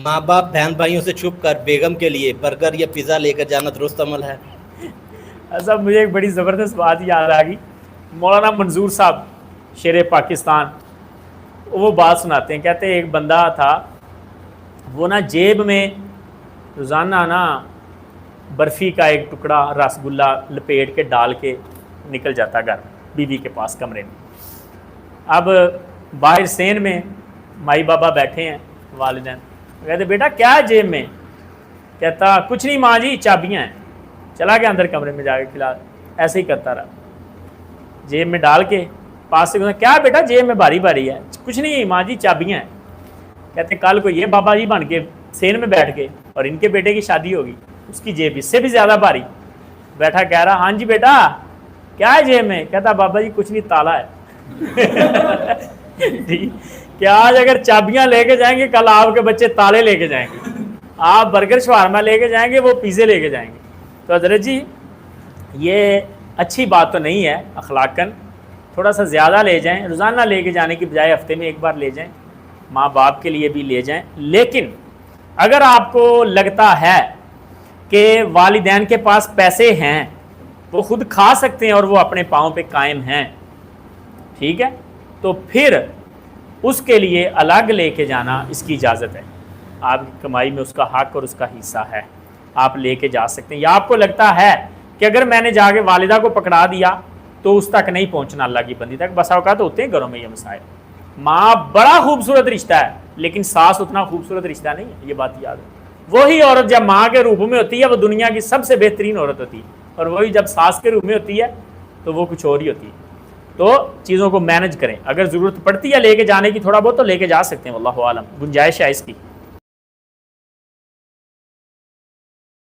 ماں باپ بہن بھائیوں سے چھپ کر بیگم کے لیے برگر یا پیزا لے کر جانا درست عمل ہے؟ ایسا مجھے ایک بڑی زبردست بات یاد آ گئی. مولانا منظور صاحب شیر پاکستان وہ بات سناتے ہیں. کہتے ہیں ایک بندہ تھا وہ نا جیب میں روزانہ نا برفی کا ایک ٹکڑا رس گلا لپیٹ کے ڈال کے نکل جاتا گھر بیوی کے پاس کمرے میں. اب باہر سین میں مائی بابا بیٹھے ہیں والدین. کہتے بیٹا کیا ہے جیب میں؟ کہتا کچھ نہیں ماں جی چابیاں ہیں. چلا گیا اندر کمرے میں جا کے کھلا. ایسے ہی کرتا رہا جیب میں ڈال کے پاس سے کیا بیٹا جیب میں بھاری بھاری ہے؟ کچھ نہیں ماں جی چابیاں ہیں. کہتے کل کو یہ بابا جی بن کے سین میں بیٹھ گئے اور ان کے بیٹے کی شادی ہوگی, اس کی جیب اس سے بھی زیادہ بھاری. بیٹھا کہہ رہا ہاں جی بیٹا کیا ہے جیب میں؟ کہتا بابا جی کچھ نہیں تالا ہے. جی کہ آج اگر چابیاں لے کے جائیں گے کل آپ کے بچے تالے لے کے جائیں گے, آپ برگر شوارما لے کے جائیں گے وہ پیزے لے کے جائیں گے. تو حضرت جی یہ اچھی بات تو نہیں ہے اخلاقاً. تھوڑا سا زیادہ لے جائیں, روزانہ لے کے جانے کی بجائے ہفتے میں ایک بار لے جائیں, ماں باپ کے لیے بھی لے جائیں. لیکن اگر آپ کو لگتا ہے کہ والدین کے پاس پیسے ہیں, وہ خود کھا سکتے ہیں اور وہ اپنے پاؤں پہ قائم ہیں, ٹھیک ہے, تو پھر اس کے لیے الگ لے کے جانا اس کی اجازت ہے. آپ کی کمائی میں اس کا حق اور اس کا حصہ ہے, آپ لے کے جا سکتے ہیں. یا آپ کو لگتا ہے کہ اگر میں نے جا کے والدہ کو پکڑا دیا تو اس تک نہیں پہنچنا اللہ کی بندی تک. بسا اوقات ہوتے ہیں گھروں میں یہ مسائل. ماں بڑا خوبصورت رشتہ ہے لیکن ساس اتنا خوبصورت رشتہ نہیں ہے, یہ بات یاد ہے. وہی عورت جب ماں کے روپ میں ہوتی ہے وہ دنیا کی سب سے بہترین عورت ہوتی ہے, اور وہی جب ساس کے روپ میں ہوتی ہے تو وہ کچھ اور ہی ہوتی ہے. تو چیزوں کو مینج کریں, اگر ضرورت پڑتی ہے لے کے جانے کی تھوڑا بہت تو لے کے جا سکتے ہیں, واللہ عالم گنجائش ہے اس کی.